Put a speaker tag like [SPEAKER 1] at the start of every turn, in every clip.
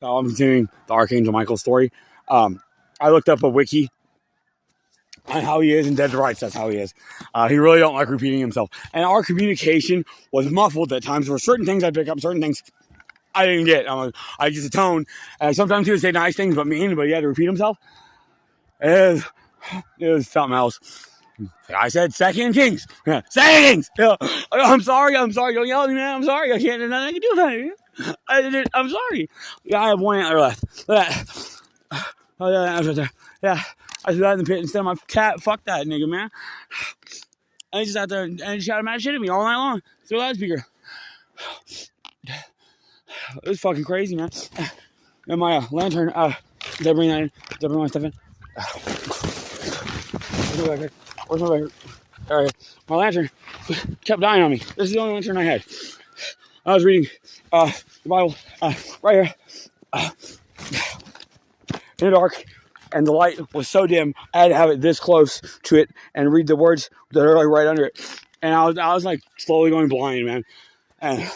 [SPEAKER 1] I'm continuing the Archangel Michael story. I looked up a wiki on how he is, and Dead to Rights, that's how he is. He really don't like repeating himself. And our communication was muffled at times. There were certain things I'd pick up, certain things I didn't get. I just atone. Sometimes he would say nice things, but mean, but he had to repeat himself. It was something else. I said Second Kings. Yeah, Second Kings. Yeah. I'm sorry. Don't yell at me, man. I'm sorry. I can't do nothing I can do about it. I'm sorry. Yeah, I have one antler left. Oh, yeah, that was right there. Yeah, I threw that in the pit instead of my cat. Fuck that nigga, man. And he just out there and he shouted mad shit at me all night long through a loudspeaker. It was fucking crazy, man. And my lantern, did I bring that in? Did I bring my stuff in? Where's my backpack? All right, my lantern kept dying on me. This is the only lantern I had. I was reading the Bible right here in the dark, and the light was so dim, I had to have it this close to it and read the words that are like right under it. And I was like slowly going blind, man. And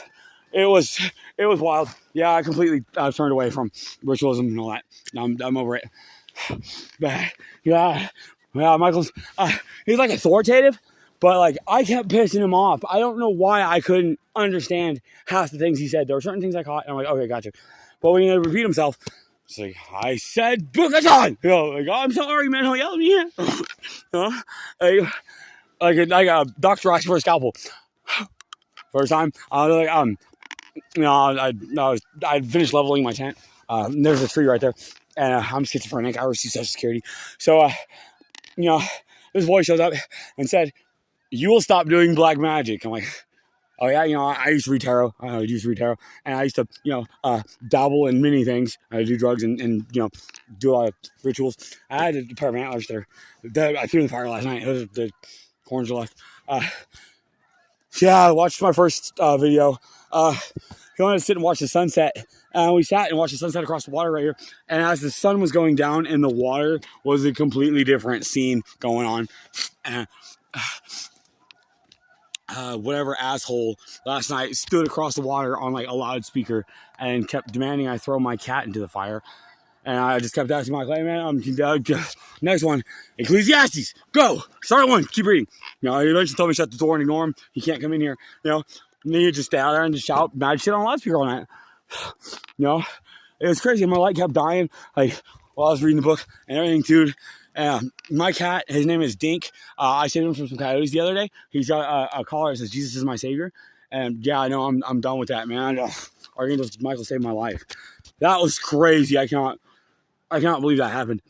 [SPEAKER 1] it was wild. Yeah, I completely turned away from ritualism and all that. I'm over it. But yeah, Michael's he's like authoritative, but like I kept pissing him off. I don't know why I couldn't understand half the things he said. There were certain things I caught, and I'm like, okay, gotcha. But when he would repeat himself, it's like, I said Book of John. Like, oh, I'm sorry, man. Don't yell at me. Like a doctor asking for a scalpel. First time, I was like, I finished leveling my tent. There's a tree right there, and I'm schizophrenic. I receive Social Security, so this voice shows up and said, "You will stop doing black magic." I'm like, oh yeah, I used to read tarot. I used to read tarot, and I used to, dabble in many things. I do drugs and do a lot of rituals. I had a pair of antlers that I threw in the fire last night. It was the horns are left. Yeah, I watched my first video. He wanted to sit and watch the sunset. We sat and watched the sunset across the water right here. And as the sun was going down in the water, was a completely different scene going on. And whatever asshole last night stood across the water on like a loudspeaker and kept demanding I throw my cat into the fire. And I just kept asking Michael, hey man, next one, Ecclesiastes, go, start at one, keep reading. He eventually told me to shut the door and ignore him. He can't come in here. And then you just stay out there and just shout mad shit on a loudspeaker all night. It was crazy. My light kept dying like while I was reading the book and everything, dude. My cat, his name is Dink. I saved him from some coyotes the other day. He's got a collar that says Jesus is my savior. And yeah, I know I'm done with that, man. Archangel Michael saved my life. That was crazy. I cannot believe that happened.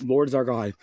[SPEAKER 1] Lord is our God.